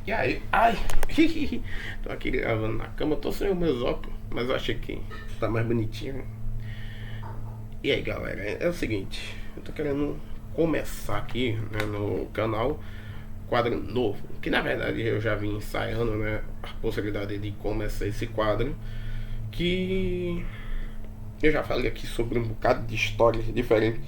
E aí? Ai! Tô aqui gravando na cama, tô sem os meus óculos, mas eu achei que tá mais bonitinho. E aí, galera, é o seguinte, eu tô querendo começar aqui, né, no canal quadro novo, que na verdade eu já vim ensaiando, né, a possibilidade de começar esse quadro, que eu já falei aqui sobre um bocado de histórias diferentes,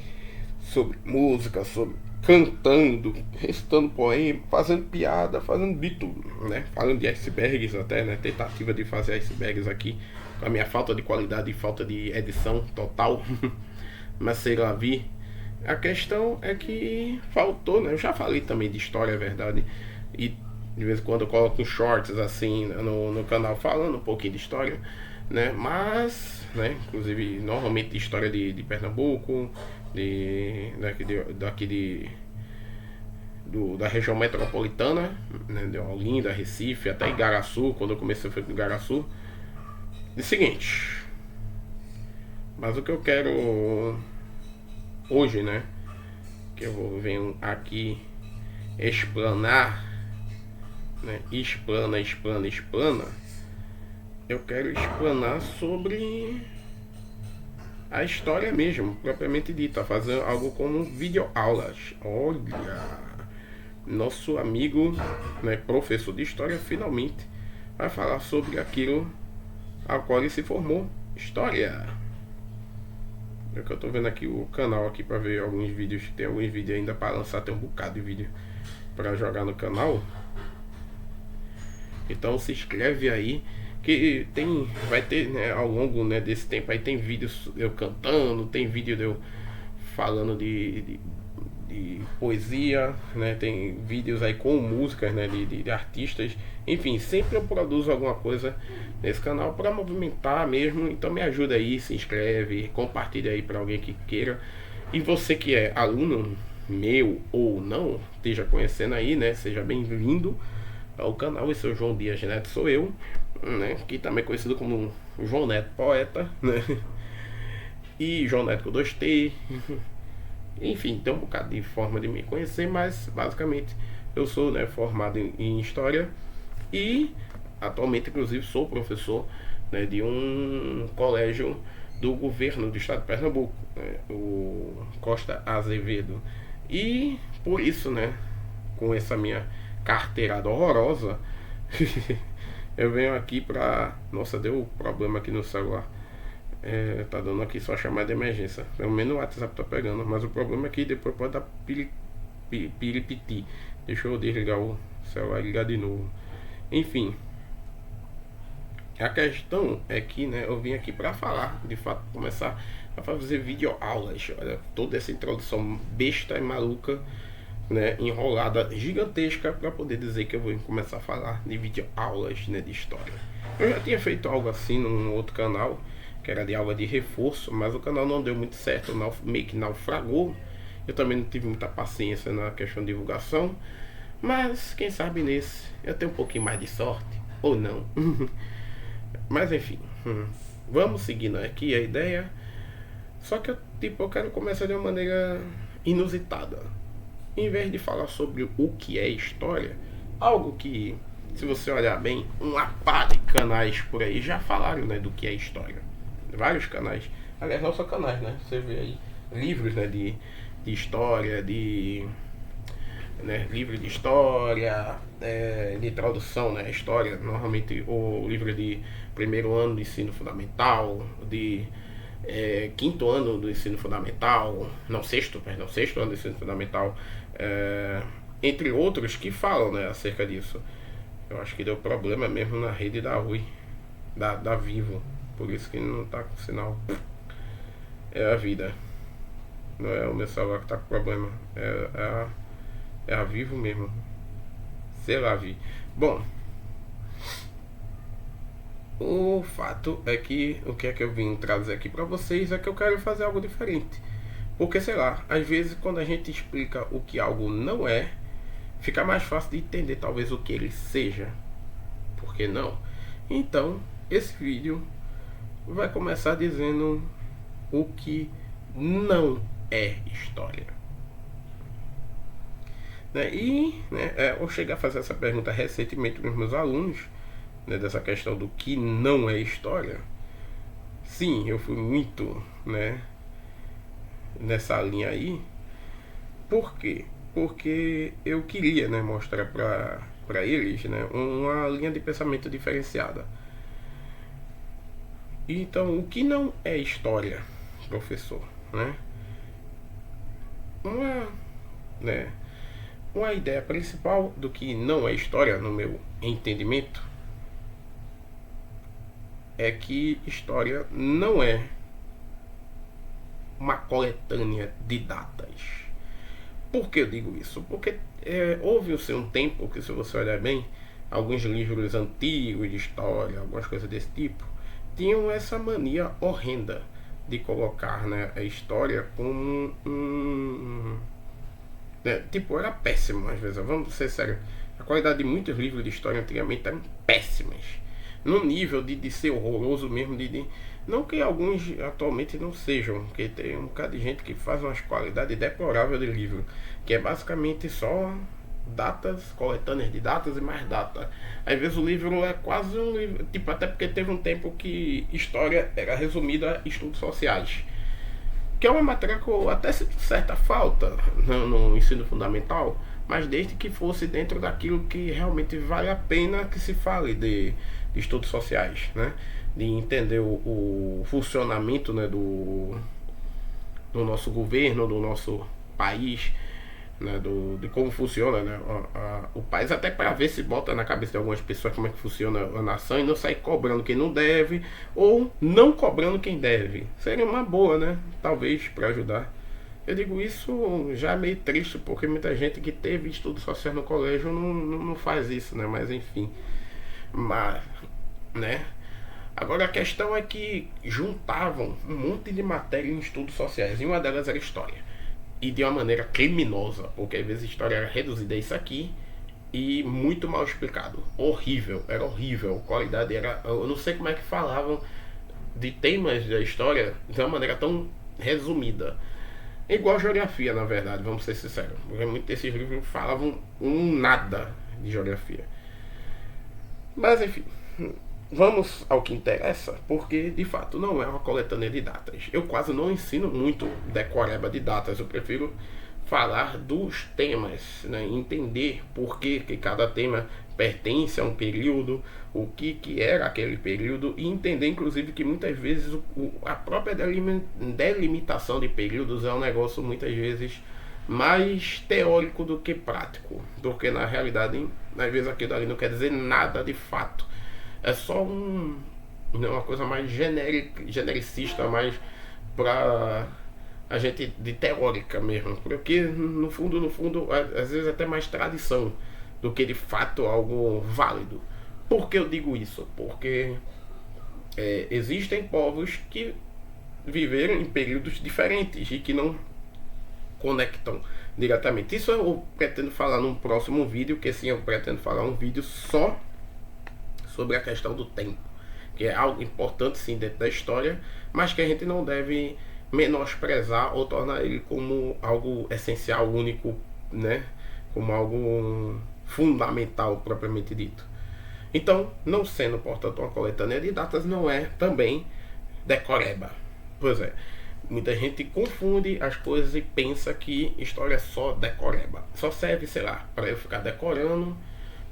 sobre música, sobre cantando, recitando poema, fazendo piada, fazendo de tudo, né? Falando de icebergs até, né? Tentativa de fazer icebergs aqui, com a minha falta de qualidade e falta de edição total, mas sei lá, vi. A questão é que faltou, né? Eu já falei também de história, é verdade, e de vez em quando eu coloco uns shorts assim no canal falando um pouquinho de história, né? Mas, né? Inclusive, normalmente de história de Pernambuco, daqui da região metropolitana, né? De Olinda, Recife, até Igaraçu, quando eu comecei foi em Igaraçu. E seguinte, mas o que eu quero hoje, né? Que eu venho aqui explanar, né? Explana. Eu quero explanar sobre a história mesmo, propriamente dita, fazer algo como videoaulas. Olha, nosso amigo, né, professor de história, finalmente vai falar sobre aquilo ao qual ele se formou, história. É que eu tô vendo aqui o canal aqui para ver alguns vídeos, tem alguns vídeos ainda para lançar, tem um bocado de vídeo para jogar no canal. Então se inscreve aí que tem, vai ter, né, ao longo, né, desse tempo aí tem vídeos eu cantando, tem vídeo de eu falando de poesia, né, tem vídeos aí com músicas, né, de artistas, enfim, sempre eu produzo alguma coisa nesse canal para movimentar mesmo, então me ajuda aí, se inscreve, compartilha aí para alguém que queira, e você que é aluno meu ou não, esteja conhecendo aí, né, seja bem-vindo ao canal. Esse é o João Dias Neto, sou eu, né, que também é conhecido como João Neto Poeta, né, e João Neto com 2T, enfim, tem um bocado de forma de me conhecer, mas basicamente eu sou, né, formado em História e atualmente inclusive sou professor, né, de um colégio do governo do estado de Pernambuco, né, o Costa Azevedo, e por isso, né, com essa minha carteirada horrorosa, eu venho aqui pra. Nossa, deu problema aqui no celular. Tá dando aqui só chamada de emergência. Pelo menos o WhatsApp tá pegando. Mas o problema é que depois pode dar piripiti. Deixa eu desligar o celular e ligar de novo. Enfim. A questão é que, né, eu vim aqui pra falar, de fato, começar a fazer videoaulas. Olha, toda essa introdução besta e maluca, né, enrolada gigantesca para poder dizer que eu vou começar a falar de videoaulas, né, de história. Eu já tinha feito algo assim num outro canal, que era de aula de reforço, mas o canal não deu muito certo, meio que naufragou. Eu também não tive muita paciência na questão de divulgação, mas quem sabe nesse eu tenho um pouquinho mais de sorte, ou não. Mas enfim, vamos seguindo aqui a ideia. Só que eu quero começar de uma maneira inusitada. Em vez de falar sobre o que é história, algo que, se você olhar bem, uma pá de canais por aí já falaram, né, do que é história. Vários canais, aliás, não só canais, né? Você vê aí livros, né, de história, né, livro de história, de tradução, né, história, normalmente o livro de primeiro ano do ensino fundamental, de quinto ano do ensino fundamental, não, sexto ano do ensino fundamental, entre outros que falam, né, acerca disso. Eu acho que deu problema mesmo na rede da Ui, da Vivo, por isso que não tá com sinal. É a vida, não é o meu celular que tá com problema, é a Vivo mesmo, sei lá, vi. Bom, o fato é que o que é que eu vim trazer aqui pra vocês é que eu quero fazer algo diferente. Porque, sei lá, às vezes quando a gente explica o que algo não é, fica mais fácil de entender talvez o que ele seja. Por que não? Então, esse vídeo vai começar dizendo o que não é história. né? E né, eu cheguei a fazer essa pergunta recentemente para os meus alunos, né, dessa questão do que não é história. Sim, eu fui muito, né, nessa linha aí. Por quê? Porque eu queria, né, mostrar para eles, né, uma linha de pensamento diferenciada. Então, o que não é história, professor, né? Uma, né, uma ideia principal do que não é história, no meu entendimento, é que história não é uma coletânea de datas. Por que eu digo isso? Porque houve-se um tempo que, se você olhar bem, alguns livros antigos de história, algumas coisas desse tipo, tinham essa mania horrenda de colocar, né, a história como tipo, era péssimo às vezes. Vamos ser sérios. A qualidade de muitos livros de história antigamente eram péssimas. No nível de ser horroroso mesmo. Não que alguns atualmente não sejam, porque tem um bocado de gente que faz umas qualidades deploráveis de livro, que é basicamente só datas, coletâneas de datas e mais data. Às vezes o livro é quase um livro, tipo, até porque teve um tempo que história era resumida a estudos sociais, que é uma matéria que eu até sinto certa falta no ensino fundamental, mas desde que fosse dentro daquilo que realmente vale a pena que se fale de estudos sociais, né? De entender o funcionamento, né, do nosso governo, do nosso país, né, de como funciona, né, o país, até para ver se bota na cabeça de algumas pessoas como é que funciona a nação e não sair cobrando quem não deve ou não cobrando quem deve. Seria uma boa, né? Talvez para ajudar. Eu digo isso já meio triste, porque muita gente que teve estudo social no colégio não faz isso, né? Mas enfim. Mas, né? Agora a questão é que juntavam um monte de matéria em estudos sociais e uma delas era história. E de uma maneira criminosa, porque às vezes a história era reduzida a isso aqui e muito mal explicado. Horrível, era horrível. A qualidade era. Eu não sei como é que falavam de temas da história de uma maneira tão resumida. É igual geografia, na verdade, vamos ser sinceros. Porque muitos desses livros falavam nada de geografia. Mas enfim, vamos ao que interessa, porque de fato não é uma coletânea de datas. Eu quase não ensino muito decoreba de datas, eu prefiro falar dos temas, né? Entender por que cada tema pertence a um período, o que era aquele período, e entender inclusive que muitas vezes a própria delimitação de períodos é um negócio muitas vezes mais teórico do que prático, porque na realidade às vezes aquilo ali não quer dizer nada de fato, é só uma coisa mais genericista, mais para a gente de teórica mesmo, porque no fundo, às vezes até mais tradição do que de fato algo válido. Por que eu digo isso? Porque existem povos que viveram em períodos diferentes e que não conectam diretamente. Isso eu pretendo falar num próximo vídeo, que sim, eu pretendo falar um vídeo só sobre a questão do tempo, que é algo importante sim dentro da história, mas que a gente não deve menosprezar ou tornar ele como algo essencial, único, né? Como algo fundamental propriamente dito. Então, não sendo, portanto, uma coletânea de datas, não é também decoreba. Pois é, muita gente confunde as coisas e pensa que história é só decoreba. Só serve, sei lá, para eu ficar decorando,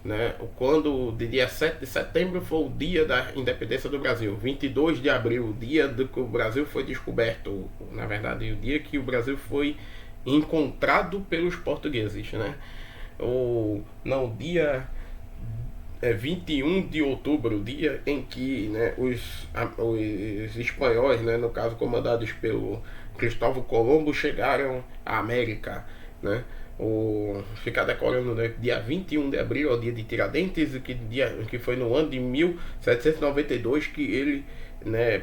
né? Quando de dia 7 de setembro foi o dia da independência do Brasil, 22 de abril, o dia do que o Brasil foi descoberto, na verdade, o dia que o Brasil foi encontrado pelos portugueses, né? Ou não, dia 21 de outubro, o dia em que, né, os espanhóis, né, no caso comandados pelo Cristóvão Colombo, chegaram à América, né? Ficar decorando, né, dia 21 de abril, ao dia de Tiradentes, que foi no ano de 1792 que ele, né,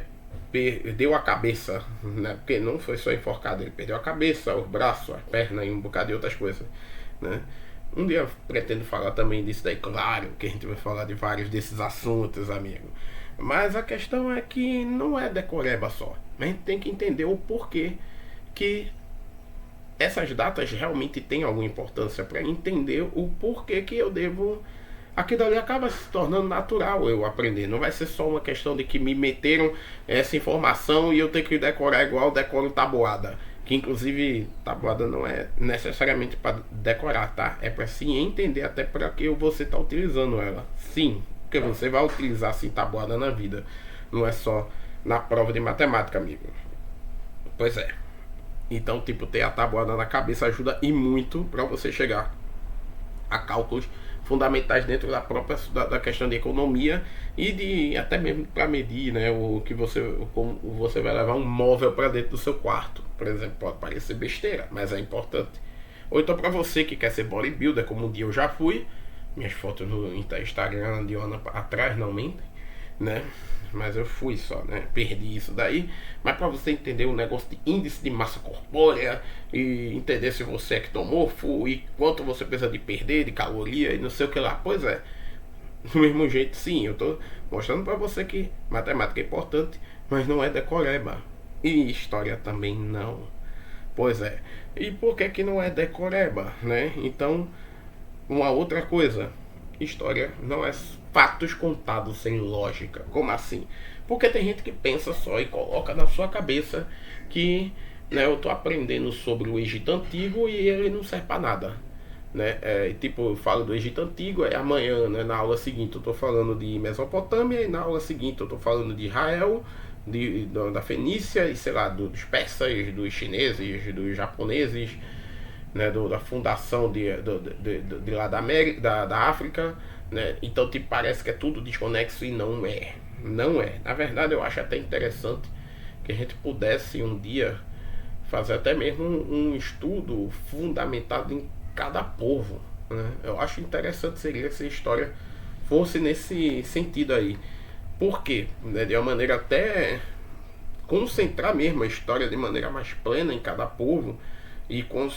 perdeu a cabeça, né, porque não foi só enforcado, ele perdeu a cabeça, os braços, as pernas e um bocado de outras coisas, né? Um dia eu pretendo falar também disso daí, claro que a gente vai falar de vários desses assuntos, amigo. Mas a questão é que não é decoreba só. A gente tem que entender o porquê que essas datas realmente têm alguma importância para entender o porquê que eu devo. Aquilo ali acaba se tornando natural eu aprender. Não vai ser só uma questão de que me meteram essa informação e eu tenho que decorar igual decoro tabuada. Que inclusive tabuada não é necessariamente para decorar, tá? É para se entender até para que você está utilizando ela. Sim, porque você vai utilizar assim tabuada na vida. Não é só na prova de matemática, amigo. Pois é. Então, tipo, ter a tabuada na cabeça ajuda e muito para você chegar a cálculos fundamentais dentro da própria da questão de economia e de até mesmo para medir, né, o que você como você vai levar um móvel para dentro do seu quarto, por exemplo. Pode parecer besteira, mas é importante. Ou então para você que quer ser bodybuilder, como um dia eu já fui, minhas fotos no Instagram de um ano atrás não mentem, né? Mas eu fui só, né? Perdi isso daí. Mas para você entender o negócio de índice de massa corpórea e entender se você é ectomorfo e quanto você precisa de perder, de caloria e não sei o que lá. Pois é, do mesmo jeito, sim, eu tô mostrando para você que matemática é importante, mas não é decoreba. E história também não. Pois é. E por que que não é decoreba, né? Então, uma outra coisa, história não é fatos contados sem lógica. Como assim? Porque tem gente que pensa só e coloca na sua cabeça que, né, eu tô aprendendo sobre o Egito Antigo e ele não serve para nada. Né? Tipo, eu falo do Egito Antigo, amanhã, né, na aula seguinte eu tô falando de Mesopotâmia, e na aula seguinte eu tô falando de Israel, da Fenícia e sei lá, dos persas, dos chineses, dos japoneses, né, da fundação de lá da América, da África, né? Então tipo, parece que é tudo desconexo e não é. Não é. Na verdade eu acho até interessante que a gente pudesse um dia fazer até mesmo um estudo fundamentado em cada povo, né? Eu acho interessante seria se a história fosse nesse sentido aí. Por quê? Né, de uma maneira até concentrar mesmo a história de maneira mais plena em cada povo e com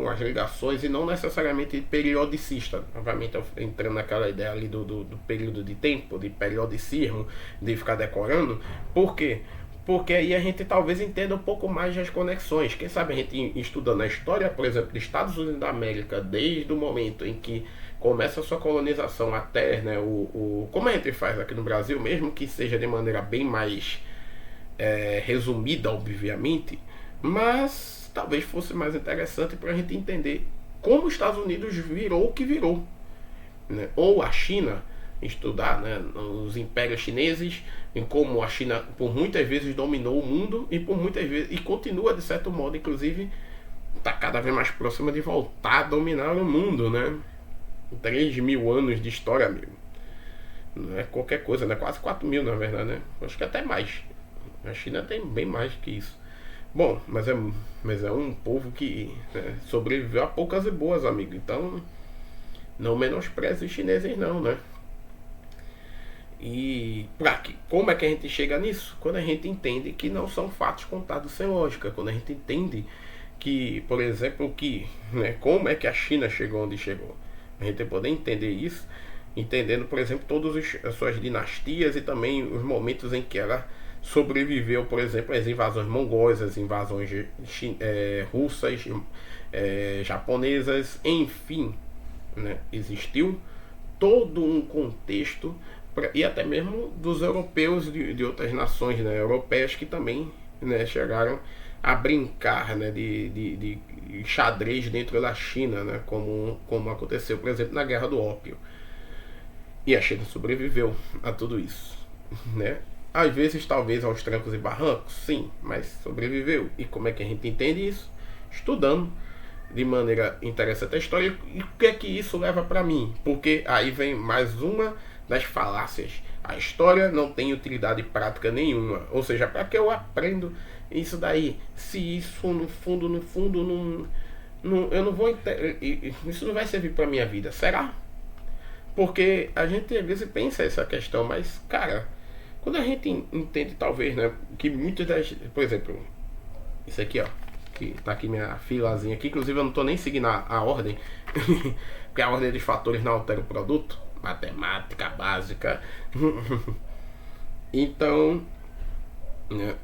as ligações e não necessariamente periodicista. Novamente entrando naquela ideia ali do período de tempo, de periodicismo, de ficar decorando. Por quê? Porque aí a gente talvez entenda um pouco mais das conexões. Quem sabe a gente estudando a história, por exemplo, dos Estados Unidos da América, desde o momento em que começa a sua colonização até, né, como a gente faz aqui no Brasil, mesmo que seja de maneira bem mais resumida, obviamente, mas talvez fosse mais interessante para a gente entender como os Estados Unidos virou o que virou, né? Ou a China, estudar, né, os impérios chineses, em como a China por muitas vezes dominou o mundo e por muitas vezes e continua de certo modo, inclusive está cada vez mais próxima de voltar a dominar o mundo, né? 3.000 anos de história, amigo. Não é qualquer coisa, né? Quase 4.000 na verdade, né? Acho que até mais. A China tem bem mais que isso. Bom, mas é um povo que, né, sobreviveu a poucas e boas, amigo. Então, não menospreze os chineses não, né? E como é que a gente chega nisso? Quando a gente entende que não são fatos contados sem lógica. Quando a gente entende que, por exemplo, né, como é que a China chegou onde chegou. A gente poder entender isso, entendendo, por exemplo, todas as suas dinastias e também os momentos em que ela sobreviveu, por exemplo, às invasões mongóis, as invasões russas, japonesas, enfim, né? Existiu todo um contexto e até mesmo dos europeus de outras nações, né, europeias que também, né, chegaram a brincar, né, de xadrez dentro da China, né, como aconteceu, por exemplo, na Guerra do Ópio. E a China sobreviveu a tudo isso, né? Às vezes, talvez aos trancos e barrancos, sim, mas sobreviveu. E como é que a gente entende isso? Estudando de maneira interessante a história. E o que é que isso leva para mim? Porque aí vem mais uma das falácias. A história não tem utilidade prática nenhuma. Ou seja, para que eu aprendo isso daí? Se isso no fundo não, eu não vou isso não vai servir para minha vida. Será? Porque a gente às vezes pensa essa questão, mas cara, quando a gente entende talvez, né, que muitas das, por exemplo, isso aqui, ó, que tá aqui minha filazinha aqui, inclusive eu não tô nem seguindo a ordem, porque a ordem dos fatores não altera o produto, matemática básica. Então, né,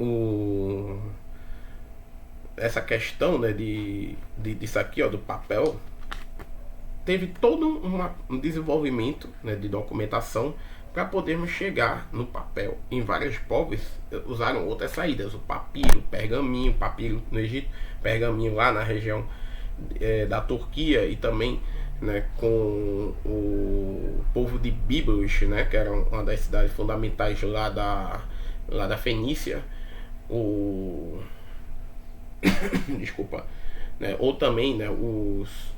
essa questão, né, disso aqui, ó, do papel, teve todo um desenvolvimento, né, de documentação para podermos chegar no papel. Em vários povos usaram outras saídas, o papiro, o papiro no Egito, pergaminho lá na região da Turquia, e também, né, com o povo de Biblos, né, que era uma das cidades fundamentais lá da Fenícia, desculpa, né, ou também, né, os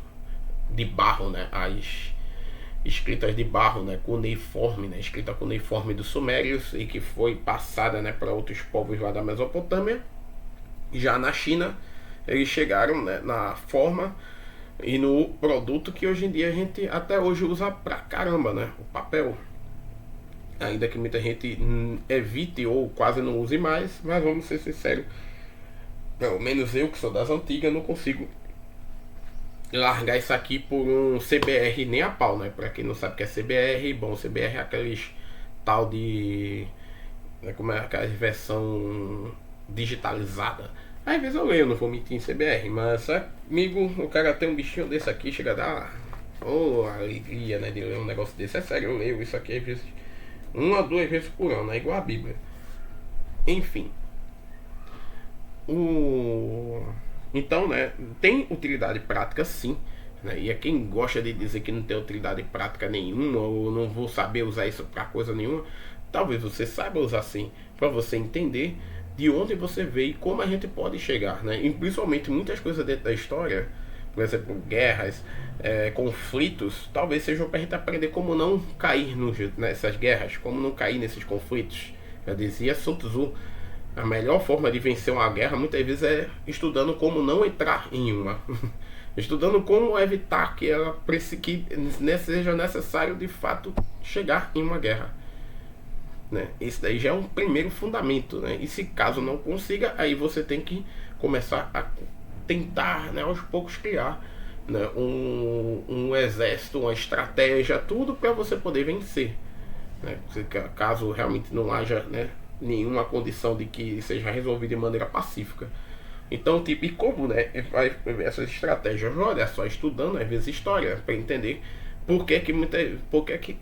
de barro, né, as escritas de barro, né, cuneiforme, né, escrita cuneiforme dos sumérios, e que foi passada, né, para outros povos lá da Mesopotâmia. Já na China eles chegaram, né, na forma e no produto que hoje em dia a gente até hoje usa pra caramba, né, o papel. Ainda que muita gente evite ou quase não use mais, mas vamos ser sinceros, pelo menos eu que sou das antigas não consigo largar isso aqui por um CBR nem a pau, né? Pra quem não sabe o que é CBR, bom, CBR é aqueles tal de, né, como é aquela versão digitalizada. Às vezes eu leio, não vou mentir, em CBR, mas amigo, o cara tem um bichinho desse aqui, chega a dar alegria, né, de ler um negócio desse. É sério, eu leio isso aqui às vezes 1 a 2 vezes por ano, é igual a Bíblia. Enfim, então, né, tem utilidade prática sim, né, e é quem gosta de dizer que não tem utilidade prática nenhuma, ou não vou saber usar isso para coisa nenhuma. Talvez você saiba usar sim, para você entender de onde você veio e como a gente pode chegar, né, e principalmente muitas coisas dentro da história, por exemplo, guerras, conflitos, talvez sejam para a gente aprender como não cair nessas guerras, como não cair nesses conflitos. Já dizia Sun Tzu, a melhor forma de vencer uma guerra muitas vezes é estudando como não entrar em uma. Estudando como evitar que seja necessário de fato chegar em uma guerra, né? Isso daí já é um primeiro fundamento, né? E se caso não consiga, aí você tem que começar a tentar, né, aos poucos criar, né, um exército, uma estratégia, tudo para você poder vencer, né? Caso realmente não haja, né, nenhuma condição de que seja resolvido de maneira pacífica. Então, tipo, e como, né, essas estratégias? Olha só, estudando às vezes história para entender por que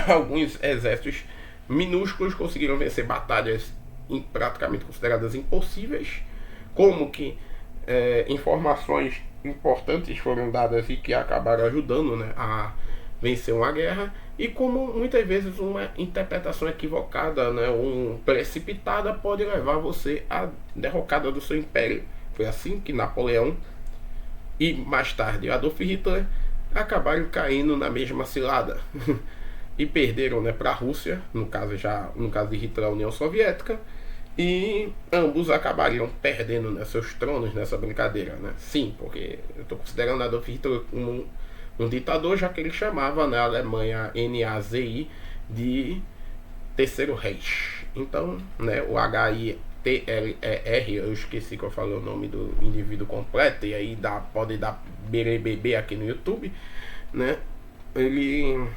alguns exércitos minúsculos conseguiram vencer batalhas praticamente consideradas impossíveis, como que informações importantes foram dadas e que acabaram ajudando, né, a vencer uma guerra, e como muitas vezes uma interpretação equivocada, né, precipitada pode levar você à derrocada do seu império. Foi assim que Napoleão e mais tarde Adolf Hitler acabaram caindo na mesma cilada e perderam, né, para a Rússia, no caso de Hitler, a União Soviética, e ambos acabariam perdendo, né, seus tronos nessa brincadeira, né? Sim, porque eu estou considerando Adolf Hitler um ditador, já que ele chamava, né, a Alemanha NAZI de Terceiro Reich. Então, né, o HITLER, eu esqueci que eu falei o nome do indivíduo completo, e aí pode dar BBB aqui no YouTube, né? Ele,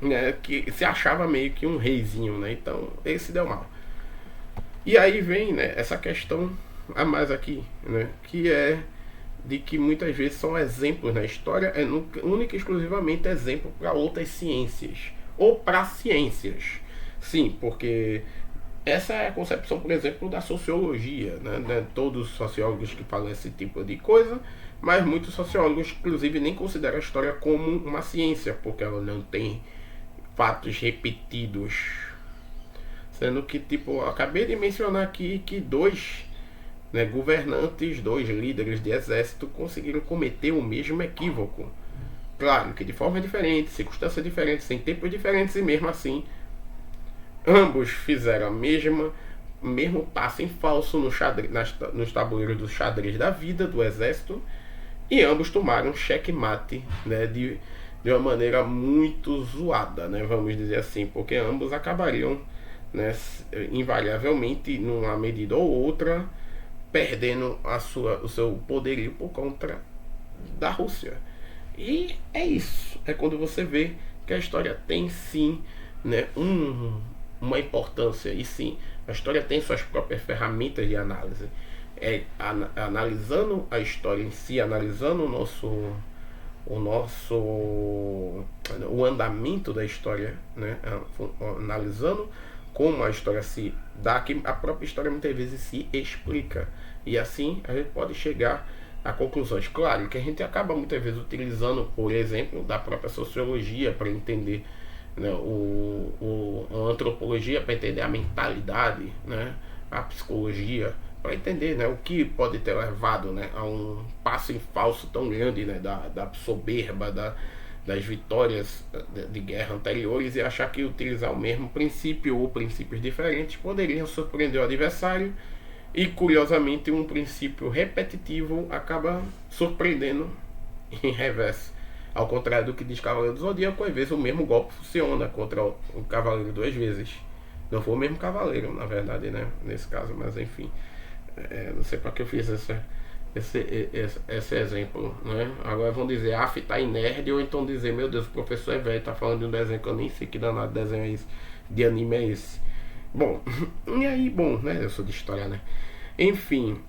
né, que se achava meio que um reizinho, né? Então, ele se deu mal. E aí vem, né, essa questão a mais aqui, né, que é de que muitas vezes são exemplos na história, única e exclusivamente exemplo para outras ciências, ou para ciências. Sim, porque essa é a concepção, por exemplo, da sociologia, né? Todos os sociólogos que falam esse tipo de coisa, mas muitos sociólogos, inclusive, nem consideram a história como uma ciência, porque ela não tem fatos repetidos. Sendo que, tipo, eu acabei de mencionar aqui que dois, né, governantes, dois líderes de exército conseguiram cometer o mesmo equívoco. Claro que de forma diferente, circunstâncias diferentes, em tempos diferentes, e mesmo assim, ambos fizeram o mesmo passo em falso nos tabuleiros do xadrez da vida, do exército, e ambos tomaram checkmate, né, de uma maneira muito zoada, né, vamos dizer assim, porque ambos acabariam, né, invariavelmente, numa medida ou outra, perdendo o seu poderio por conta da Rússia. E é isso. É quando você vê que a história tem sim, né, uma importância. E sim, a história tem suas próprias ferramentas de análise. analisando a história em si, analisando o andamento da história, né? Analisando como a história se dá, que a própria história muitas vezes se explica, e assim a gente pode chegar a conclusões. Claro que a gente acaba muitas vezes utilizando, por exemplo, da própria sociologia para entender, né, a antropologia para entender a mentalidade, né, a psicologia para entender, né, o que pode ter levado, né, a um passo em falso tão grande, né, da soberba, das vitórias de guerra anteriores, e achar que utilizar o mesmo princípio ou princípios diferentes poderiam surpreender o adversário, e curiosamente um princípio repetitivo acaba surpreendendo em reverso. Ao contrário do que diz Cavaleiro do Zodíaco, às vezes o mesmo golpe funciona contra o Cavaleiro duas vezes. Não foi o mesmo Cavaleiro, na verdade, né? Nesse caso, mas enfim. Não sei para que eu fiz esse exemplo, né? Agora vão dizer, tá em nerd, ou então dizer, meu Deus, o professor é velho, tá falando de um desenho que eu nem sei que danado desenho é esse, de anime é esse. Bom, e aí, bom, né? Eu sou de história, né? Enfim.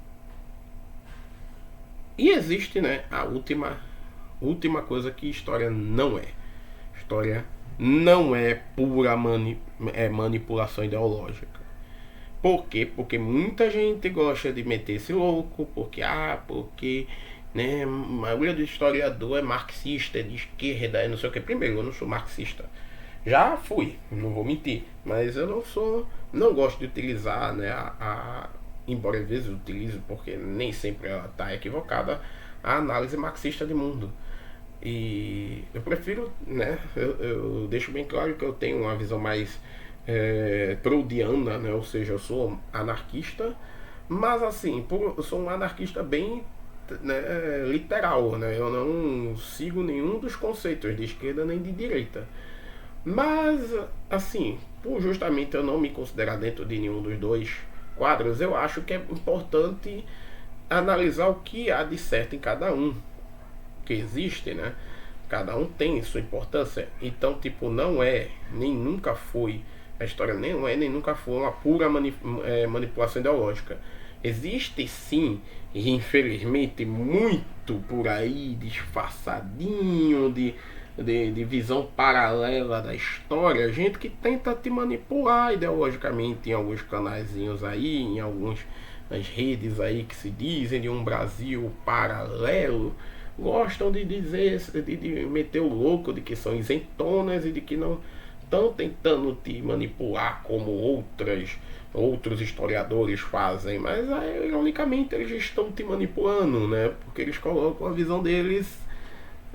E existe, né, a última coisa que história não é. História não é pura manipulação ideológica. Por quê? Porque muita gente gosta de meter esse louco, porque né, a maioria do historiador é marxista, é de esquerda, é não sei o que. Primeiro, eu não sou marxista. Já fui, não vou mentir, mas eu não gosto de utilizar, né, embora às vezes utilize, porque nem sempre ela está equivocada, a análise marxista de mundo. E eu prefiro, né, eu deixo bem claro que eu tenho uma visão mais proudiana, né, ou seja, eu sou anarquista, mas assim, eu sou um anarquista bem, né, literal, né, eu não sigo nenhum dos conceitos de esquerda nem de direita. Mas, assim, por justamente eu não me considerar dentro de nenhum dos dois quadros, eu acho que é importante analisar o que há de certo em cada um, que existe, né? Cada um tem sua importância. Então, tipo, não é, nem nunca foi, a história nem é, nem nunca foi uma pura manipulação ideológica. Existe sim, e infelizmente muito por aí, disfarçadinho de visão paralela da história, gente que tenta te manipular ideologicamente em alguns canaizinhos aí, em algumas redes aí que se dizem de um Brasil paralelo, gostam de dizer, de meter o louco de que são isentonas e de que não estão tentando te manipular como outros historiadores fazem, mas ironicamente eles estão te manipulando, né? Porque eles colocam a visão deles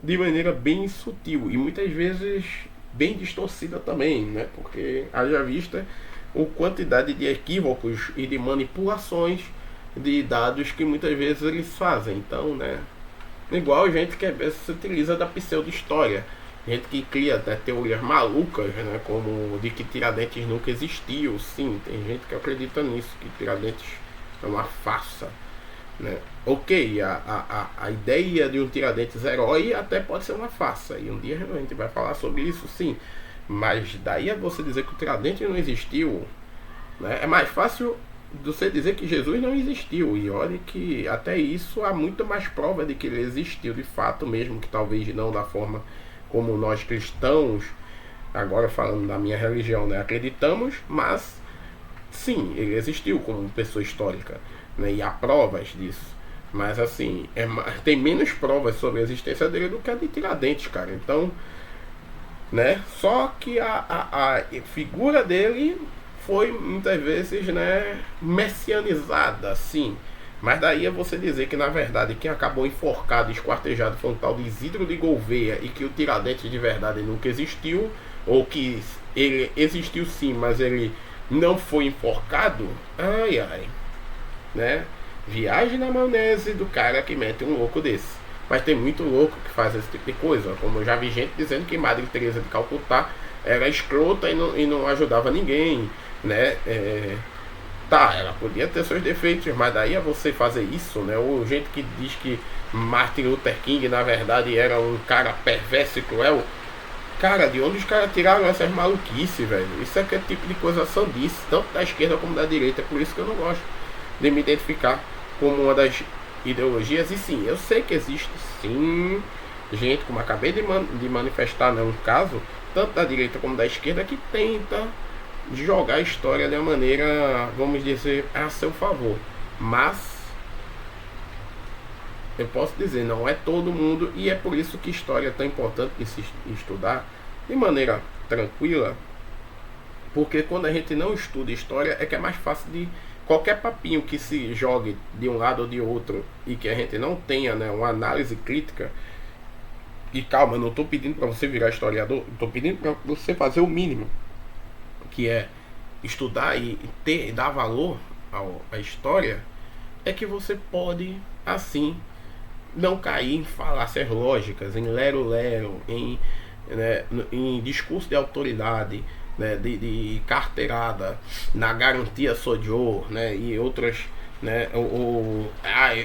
de maneira bem sutil e muitas vezes bem distorcida também, né? Porque haja vista a quantidade de equívocos e de manipulações de dados que muitas vezes eles fazem. Então, né? Igual gente que às vezes se utiliza da pseudo-história, gente que cria até teorias malucas, né? Como de que Tiradentes nunca existiu. Sim, tem gente que acredita nisso, que Tiradentes é uma farsa, né? Ok, a ideia de um Tiradentes herói até pode ser uma farsa, e um dia a gente vai falar sobre isso, sim, mas daí a você dizer que o Tiradentes não existiu, né? É mais fácil você dizer que Jesus não existiu, e olha que até isso há muito mais prova de que ele existiu de fato, mesmo que talvez não da forma como nós cristãos, agora falando da minha religião, né, acreditamos, mas sim, ele existiu como pessoa histórica, né, e há provas disso. Mas assim, tem menos provas sobre a existência dele do que a de Tiradentes, cara. Então, né, só que a figura dele foi muitas vezes, né, messianizada, assim. Mas daí é você dizer que na verdade quem acabou enforcado e esquartejado foi um tal de Isidro de Gouveia, e que o Tiradentes de verdade nunca existiu, ou que ele existiu sim, mas ele não foi enforcado. Ai ai, né? Viagem na maionese do cara que mete um louco desse. Mas tem muito louco que faz esse tipo de coisa. Como eu já vi gente dizendo que Madre Teresa de Calcutá era escrota e não ajudava ninguém, né? Tá, ela podia ter seus defeitos, mas daí a você fazer isso, né? Ou gente que diz que Martin Luther King na verdade era um cara perverso e cruel. Cara, de onde os caras tiraram essas maluquices, velho? Isso é que é tipo de coisa sandice, tanto da esquerda como da direita. É por isso que eu não gosto de me identificar como uma das ideologias. E sim, eu sei que existe sim gente, como acabei de manifestar, né, um caso, tanto da direita como da esquerda, que tenta jogar a história de uma maneira, vamos dizer, a seu favor. Mas eu posso dizer, não é todo mundo, e é por isso que história é tão importante de se estudar de maneira tranquila, porque quando a gente não estuda história é que é mais fácil de qualquer papinho que se jogue de um lado ou de outro e que a gente não tenha, né, uma análise crítica. E calma, eu não estou pedindo para você virar historiador, estou pedindo para você fazer o mínimo, que é estudar e dar valor à história, é que você pode assim não cair em falácias lógicas, em lero-lero, né, em discurso de autoridade, né, de carteirada, na garantia Sojô, né, e outras, né,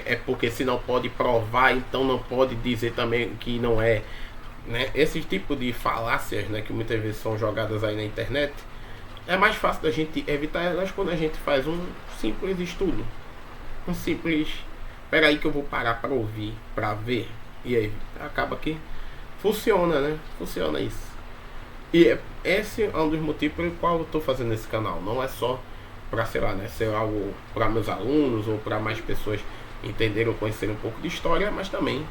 é porque se não pode provar, então não pode dizer também que não é, né, esse tipo de falácias, né, que muitas vezes são jogadas aí na internet. É mais fácil da gente evitar elas quando a gente faz um simples estudo, um simples, espera aí que eu vou parar para ouvir, para ver, e aí acaba que funciona, né? Funciona isso. E esse é um dos motivos pelo qual eu estou fazendo esse canal. Não é só para, sei lá, né, ser algo para meus alunos ou para mais pessoas entenderem ou conhecerem um pouco de história, mas também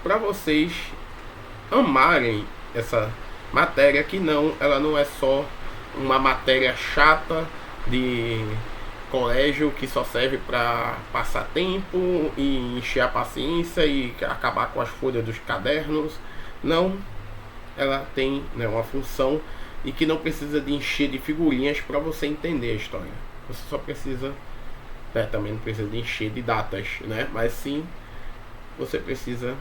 para vocês amarem essa matéria, que ela não é só uma matéria chata de colégio que só serve para passar tempo e encher a paciência e acabar com as folhas dos cadernos. Não, ela tem, né, uma função, e que não precisa de encher de figurinhas para você entender a história. Você só precisa, né, também não precisa de encher de datas, né, mas sim você precisa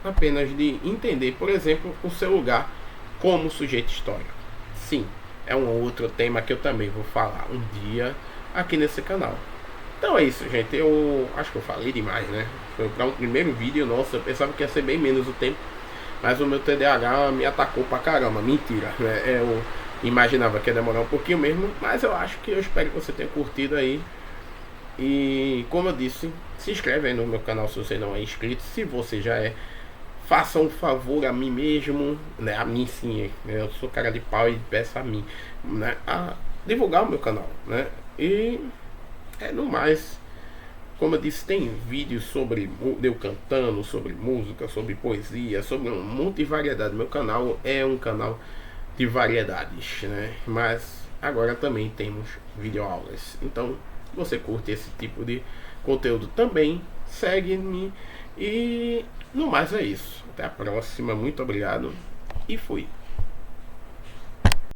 apenas de entender, por exemplo, o seu lugar como sujeito histórico. Sim, é um outro tema que eu também vou falar um dia aqui nesse canal. Então é isso, gente. Eu acho que eu falei demais, né? Foi para um primeiro vídeo, nossa, eu pensava que ia ser bem menos o tempo, mas o meu TDAH me atacou pra caramba. Mentira, né? Eu imaginava que ia demorar um pouquinho mesmo, mas eu acho que eu espero que você tenha curtido aí. E como eu disse, se inscreve aí no meu canal se você não é inscrito. Se você já é, faça um favor a mim mesmo, né? A mim sim, eu sou cara de pau e peço a mim, né, a divulgar o meu canal, né? E no mais, como eu disse, tem vídeos sobre eu cantando, sobre música, sobre poesia, sobre um monte de variedade. Meu canal é um canal de variedades, né? Mas agora também temos videoaulas. Então, se você curte esse tipo de conteúdo também, segue-me. E no mais é isso. Até a próxima. Muito obrigado e fui.